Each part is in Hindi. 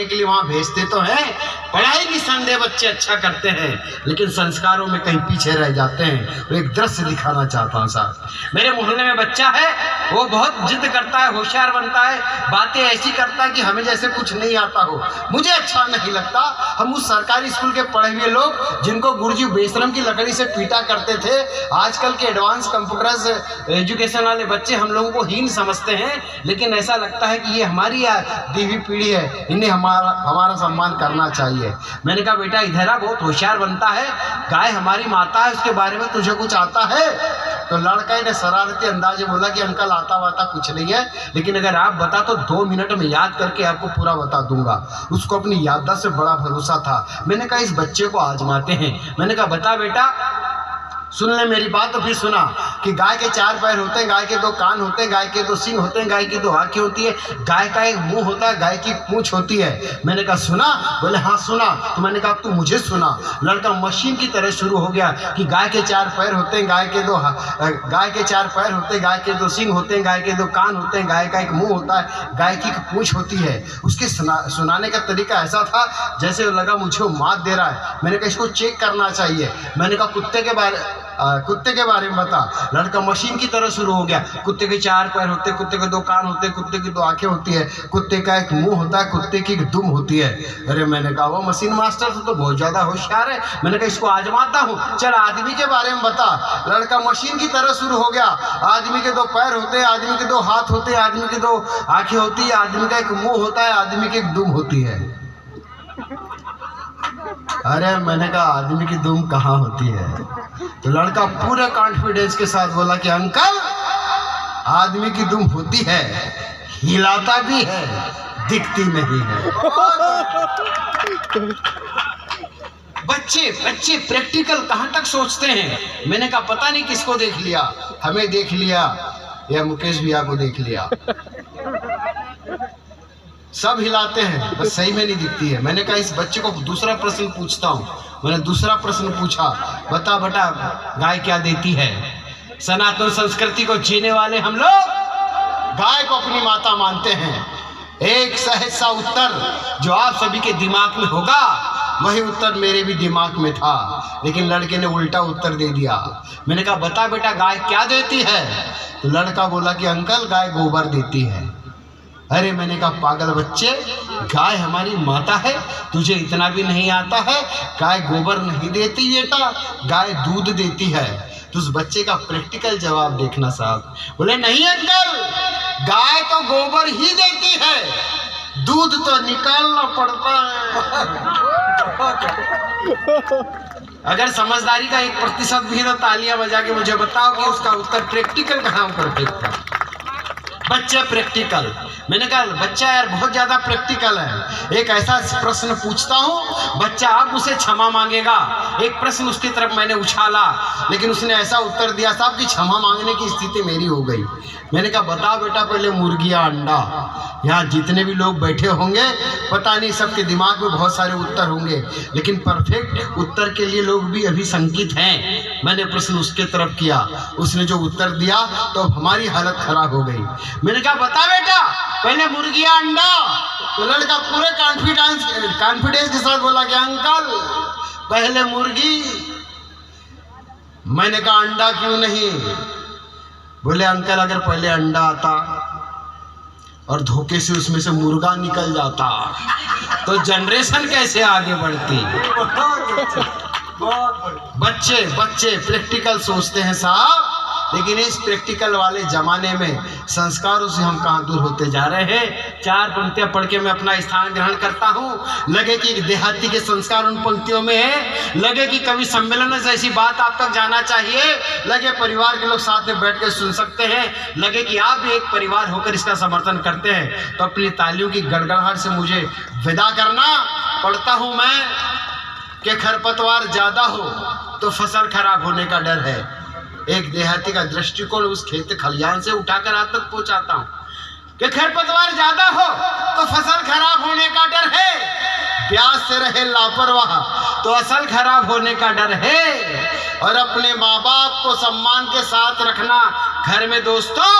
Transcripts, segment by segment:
करने के लिए वहाँ भेजते तो हैं, पढ़ाई की संदेह बच्चे अच्छा करते हैं, लेकिन संस्कारों में कहीं पीछे रह जाते हैं। वो एक दृश्य दिखाना चाहता हूँ साहब। मेरे मोहल्ले में बच्चा है, वो बहुत जिद करता है, होशियार बनता है, बातें ऐसी करता है कि हमें जैसे कुछ नहीं आता हो। मुझे अच्छा नहीं लगता। हम उस सरकारी स्कूल के पढ़े हुए लोग जिनको गुरुजी बेशरम की लकड़ी से पीटा करते थे, आजकल के एडवांस कंप्यूटर्स एजुकेशन वाले बच्चे हम लोगों को हीन समझते हैं, लेकिन ऐसा लगता है कि ये हमारी दीवी पीढ़ी है, इन्हें हमारा सम्मान करना चाहिए। मैंने कहा बेटा इधर आ, बहुत होशियार बनता है, गाय हमारी माता है, उसके बारे में तुझे कुछ आता है? तो लड़का ने शरारती अंदाज में बोला कि अंकल आता वाता कुछ नहीं है, लेकिन अगर आप बता तो 2 मिनट में याद करके आपको पूरा बता दूंगा। उसको अपनी याददाश्त से बड़ा भरोसा था। मैंने कहा इस बच्चे को आजमाते हैं। मैंने कहा बता बेटा, सुन ले मेरी बात। तो फिर सुना कि गाय के 4 पैर होते हैं, गाय के 2 कान होते हैं, गाय के 2 सींग होते हैं, गाय की 2 आंखें होती है, गाय का एक मुंह होता है, गाय की पूंछ होती है। मैंने कहा सुना? बोले हाँ सुना। तो मैंने कहा तू मुझे सुना। लड़का मशीन की तरह शुरू हो गया कि गाय के 4 पैर होते हैं, गाय के 4 पैर होते हैं, गाय के 2 सींग होते हैं, गाय के 2 कान होते हैं, गाय का एक मुंह होता है, गाय की एक पूंछ होती है। उसके सुनाने का तरीका ऐसा था जैसे लगा मुझे वो मात दे रहा है। मैंने कहा इसको चेक करना चाहिए। मैंने कहा कुत्ते के बारे में बता। लड़का मशीन की तरह शुरू हो गया। कुत्ते के 4 पैर होते हैं, कुत्ते के 2 कान होते हैं, कुत्ते की 2 आंखें होती है, कुत्ते का एक मुंह होता है, कुत्ते की एक दुम होती है। अरे मैंने कहा वो मशीन मास्टर तो बहुत ज्यादा होशियार है। मैंने कहा इसको आजमाता हूँ, चल आदमी के बारे में बता। लड़का मशीन की तरह शुरू हो गया। आदमी के 2 पैर होते हैं, आदमी के 2 हाथ होते हैं, आदमी की 2 आंखें होती है, आदमी का एक मुंह होता है, आदमी की एक दुम होती है। अरे मैंने कहा आदमी की दुम कहाँ होती है? तो लड़का पूरे कॉन्फिडेंस के साथ बोला कि अंकल आदमी की दुम होती है, हिलाता भी है, दिखती नहीं है। बच्चे प्रैक्टिकल कहाँ तक सोचते हैं। मैंने कहा पता नहीं किसको देख लिया, हमें देख लिया या मुकेश भैया को देख लिया। सब हिलाते हैं, बस सही में नहीं दिखती है। मैंने कहा इस बच्चे को दूसरा प्रश्न पूछता हूँ। मैंने दूसरा प्रश्न पूछा, बता बेटा गाय क्या देती है? सनातन संस्कृति को जीने वाले हम लोग गाय को अपनी माता मानते हैं। एक सहज सा उत्तर जो आप सभी के दिमाग में होगा, वही उत्तर मेरे भी दिमाग में था, लेकिन लड़के ने उल्टा उत्तर दे दिया। मैंने कहा बता बेटा गाय क्या देती है? तो लड़का बोला कि अंकल गाय गोबर देती है। अरे मैंने कहा पागल बच्चे, गाय हमारी माता है, तुझे इतना भी नहीं आता है? गाय गोबर नहीं देती बेटा, गाय दूध देती है। तो उस बच्चे का प्रैक्टिकल जवाब देखना साहब। बोले नहीं अंकल, गाय तो गोबर ही देती है, दूध तो निकालना पड़ता है। अगर समझदारी का 1% भी तो तालियां बजा के मुझे बताओ कि उसका उत्तर प्रैक्टिकल कहाँ परफेक्ट था। बच्चे प्रैक्टिकल। मैंने कहा बच्चा यार बहुत ज्यादा प्रैक्टिकल है। एक ऐसा प्रश्न पूछता हूँ, बच्चा अब उसे क्षमा मांगेगा। एक प्रश्न उसकी तरफ मैंने उछाला, लेकिन उसने ऐसा उत्तर दिया साहब कि क्षमा मांगने की स्थिति मेरी हो गई। मैंने कहा बताओ बेटा पहले मुर्गी या अंडा? यहाँ जितने भी लोग बैठे होंगे पता नहीं सबके दिमाग में बहुत सारे उत्तर होंगे, लेकिन परफेक्ट उत्तर के लिए लोग भी अभी शंकित हैं। मैंने प्रश्न उसके तरफ किया, उसने जो उत्तर दिया तो हमारी हालत खराब हो गई। मैंने कहा बता बेटा पहले मुर्गी या अंडा? तो लड़का पूरे कॉन्फिडेंस के साथ बोला कि अंकल पहले मुर्गी। मैंने कहा अंडा क्यों नहीं? बोले अंकल अगर पहले अंडा आता और धोखे से उसमें से मुर्गा निकल जाता तो जनरेशन कैसे आगे बढ़ती। बच्चे प्रैक्टिकल सोचते हैं साहब, लेकिन इस प्रैक्टिकल वाले जमाने में संस्कारों से हम कहाँ दूर होते जा रहे हैं। 4 पंक्तियां पढ़ के मैं अपना स्थान ग्रहण करता हूँ। लगे कि एक देहाती के संस्कार उन पंक्तियों में है, लगे कि कवि सम्मेलन से ऐसी बात आप तक जाना चाहिए, लगे परिवार के लोग साथ में बैठ कर सुन सकते हैं, लगे कि आप भी एक परिवार होकर इसका समर्थन करते हैं, तो अपनी तालियों की गड़गड़ाहट से मुझे विदा करना। पढ़ता हूँ मैं कि खरपतवार ज्यादा हो तो फसल खराब होने का डर है। एक देहाती का दृष्टिकोण उस खेत खलियान से उठाकर आप तक पहुंचाता हूं कि खरपतवार ज्यादा हो तो फसल खराब होने का डर है। प्यास से रहे लापरवाह तो असल खराब होने का डर है। और अपने माँ बाप को सम्मान के साथ रखना घर में दोस्तों,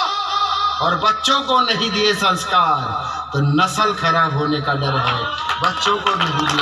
और बच्चों को नहीं दिए संस्कार तो नस्ल खराब होने का डर है। बच्चों को नहीं